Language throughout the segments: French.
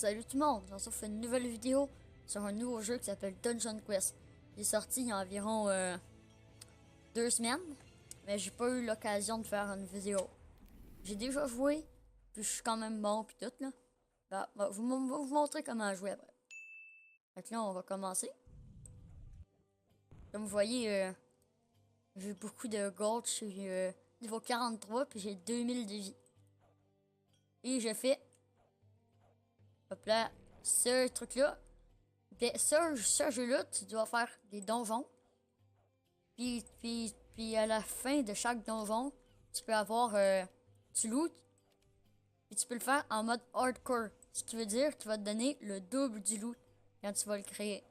Salut tout le monde, on se fait une nouvelle vidéo sur un nouveau jeu qui s'appelle Dungeon Quest. Il est sorti il y a environ 2 semaines, mais j'ai pas eu l'occasion de faire une vidéo. J'ai déjà joué, puis je suis quand même bon, puis tout là. Bah, vous montrer comment jouer après. Fait que là, on va commencer. Comme vous voyez, j'ai beaucoup de gold, je suis niveau 43, puis j'ai 2000 de vie. Et je fais... Hop là, ce truc-là. Ben, ce jeu-là, tu dois faire des donjons. Puis à la fin de chaque donjon, tu peux avoir du loot. Puis tu peux le faire en mode hardcore. Ce qui veut dire qu'il va te donner le double du loot quand tu vas le créer.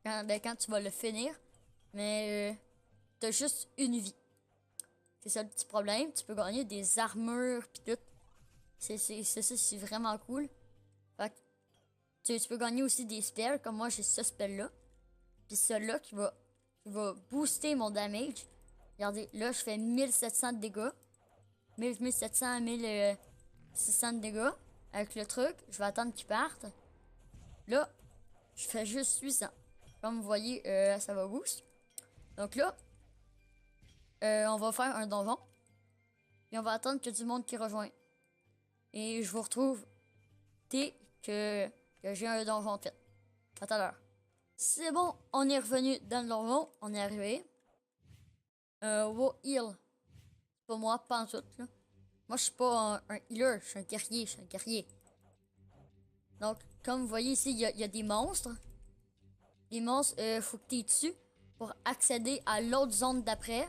Quand tu vas le finir. Mais t'as juste une vie. C'est ça le petit problème. Tu peux gagner des armures pis tout. C'est vraiment cool. Fait que tu peux gagner aussi des spells, comme moi j'ai ce spell-là. Puis celui-là qui va booster mon damage. Regardez, là je fais 1700 de dégâts. 1700 à 1600 de dégâts. Avec le truc, je vais attendre qu'il parte. Là, je fais juste 800. Comme vous voyez, ça va boost. Donc là, on va faire un donjon. Et on va attendre qu'il y ait du monde qui rejoint. Et je vous retrouve dès que j'ai un donjon fait. À tout à l'heure. C'est bon, on est revenu dans le donjon, on est arrivé. Wow, heal. C'est pas moi, pas en tout, là. Moi, je suis pas un healer, je suis un guerrier, Donc, comme vous voyez ici, il y a des monstres. Les monstres, faut que tu es dessus pour accéder à l'autre zone d'après.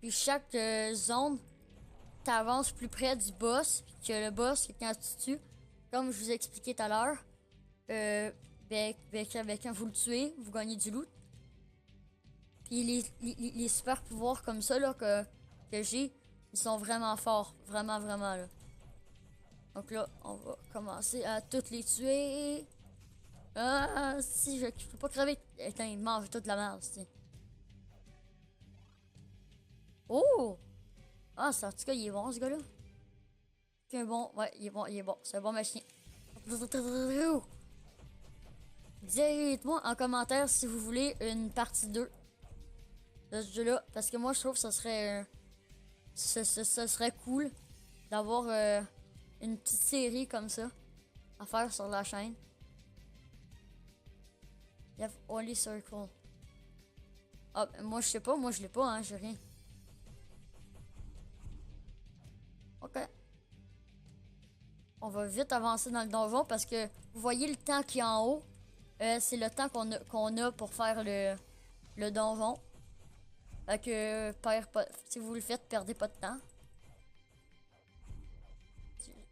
Puis chaque zone, t'avances plus près du boss. Puis que le boss, quand tu tues, comme je vous ai expliqué tout à l'heure, quand vous le tuez, vous gagnez du loot. Puis les super pouvoirs comme ça là, que j'ai, ils sont vraiment forts. Vraiment, vraiment là. Donc là, on va commencer à toutes les tuer. Ah, si, je peux pas crever. Attends, il mange toute la merde, si. Oh! Ah, ça, en tout cas, il est bon, ce gars-là. C'est bon, ouais, il est bon. C'est un bon machin. Dites-moi en commentaire si vous voulez une partie 2 de ce jeu-là. Parce que moi, je trouve que ça serait... ça serait cool d'avoir une petite série comme ça à faire sur la chaîne. You have only circle. Ah, moi, je sais pas. Moi, je l'ai pas, hein. J'ai rien. Ok. On va vite avancer dans le donjon parce que vous voyez le temps qui est en haut. C'est le temps qu'on a pour faire le donjon. Fait que si vous le faites, perdez pas de temps.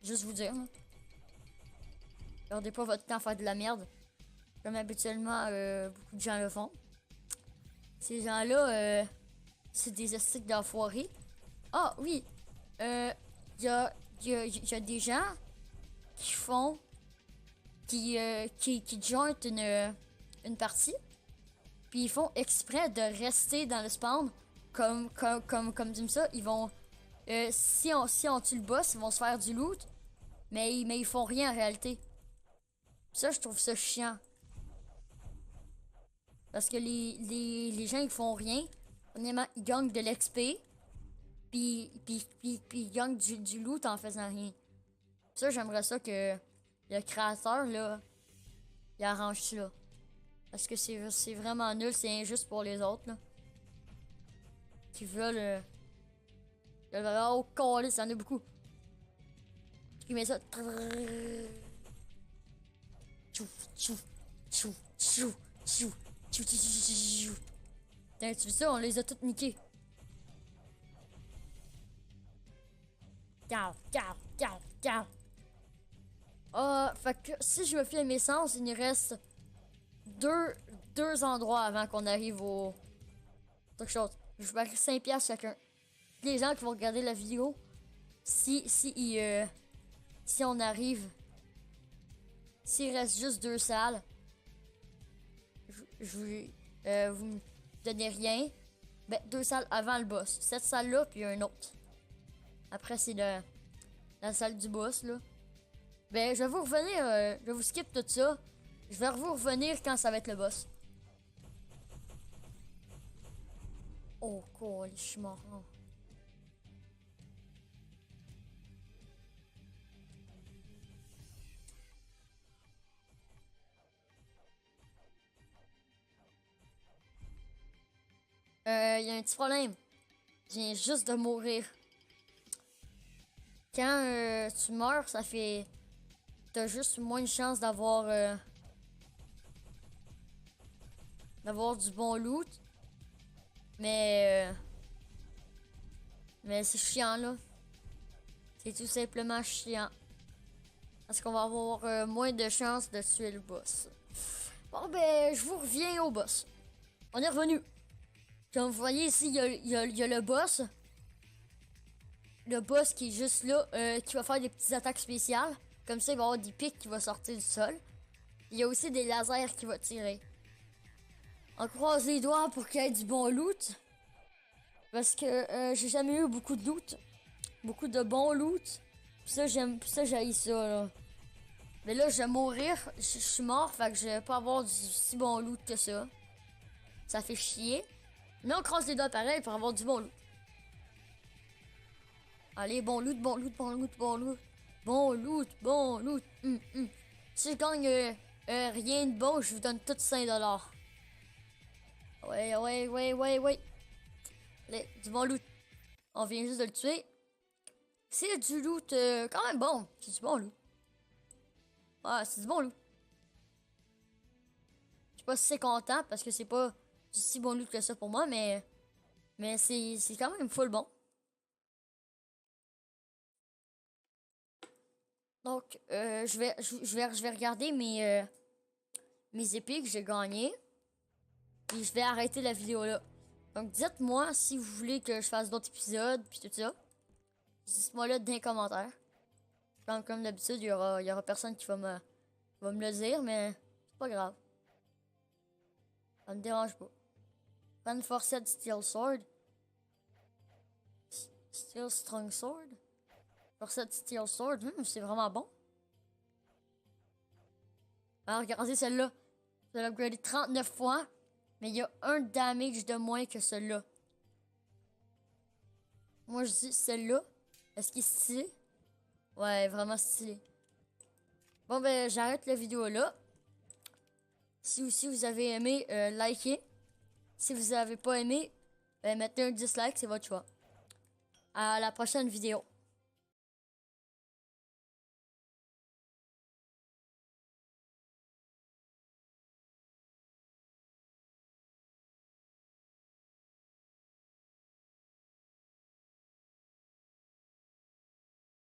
Juste vous dire. Là. Perdez pas votre temps à faire de la merde. Comme habituellement, beaucoup de gens le font. Ces gens-là, c'est des estiques d'enfoirés. Ah oui, il y a des gens qui font qui jointent une partie, puis ils font exprès de rester dans le spawn comme ça. Ils vont si on tue le boss, ils vont se faire du loot, mais ils font rien en réalité. Ça, je trouve ça chiant. Parce que les gens, ils font rien. Premièrement, ils gagnent de l'XP. Puis ils gagnent du loot en faisant rien. Ça, j'aimerais ça que le créateur, là, il arrange ça. Parce que c'est vraiment nul, c'est injuste pour les autres, là. Qui veulent... oh, coller, ça en a beaucoup. Qui met ça... Putain, tu vois ça, on les a toutes niqués. Fait que si je me fie à mes sens, il nous reste deux endroits avant qu'on arrive au... quelque chose. Je vais mettre 5 piastres chacun. Les gens qui vont regarder la vidéo, si on arrive... S'il reste juste 2 salles, vous me donnez rien. Ben, 2 salles avant le boss. Cette salle-là, puis un autre. Après, c'est la salle du boss, là. Ben, je vais vous revenir, je vais vous skip tout ça. Je vais vous revenir quand ça va être le boss. Oh, cool, je suis mort. Non. Y a un petit problème. Je viens juste de mourir. Quand tu meurs, ça fait... T'as juste moins de chance d'avoir du bon loot. Mais c'est chiant, là. C'est tout simplement chiant. Parce qu'on va avoir moins de chances de tuer le boss. Bon, ben, je vous reviens au boss. On est revenu. Comme vous voyez ici, il y a le boss. Le boss qui est juste là, qui va faire des petites attaques spéciales. Comme ça, il va y avoir des pics qui vont sortir du sol. Il y a aussi des lasers qui vont tirer. On croise les doigts pour qu'il y ait du bon loot. Parce que j'ai jamais eu beaucoup de loot. Beaucoup de bon loot. Puis ça, j'haïs ça, là. Mais là, je vais mourir. Je suis mort, fait que je vais pas avoir du si bon loot que ça. Ça fait chier. Mais on croise les doigts pareil pour avoir du bon loot. Allez, bon loot, bon loot, bon loot, bon loot. Bon loot, bon loot. Si je gagne rien de bon, je vous donne tout 5$. Ouais. Allez, du bon loot. On vient juste de le tuer. C'est du loot quand même bon. C'est du bon loot. Ouais, c'est du bon loot. Je suis pas si content parce que c'est pas du si bon loot que ça pour moi, mais c'est quand même full bon. Donc, je vais regarder mes épées que j'ai gagnées. Puis je vais arrêter la vidéo là. Donc, dites-moi si vous voulez que je fasse d'autres épisodes, puis tout ça. Dites-moi là dans les commentaires. Comme d'habitude, il y aura personne qui va me le dire, mais c'est pas grave. Ça me dérange pas. Reinforced Steel Sword. Steel Strong Sword. Reinforced Steel Sword, c'est vraiment bon. Alors, regardez celle-là. Je l'ai upgradé 39 fois, mais il y a un damage de moins que celle-là. Moi, je dis celle-là. Est-ce qu'il est stylé? Ouais, vraiment stylé. Bon, ben, j'arrête la vidéo là. Si aussi vous avez aimé, likez. Si vous n'avez pas aimé, mettez un dislike, c'est votre choix. À la prochaine vidéo.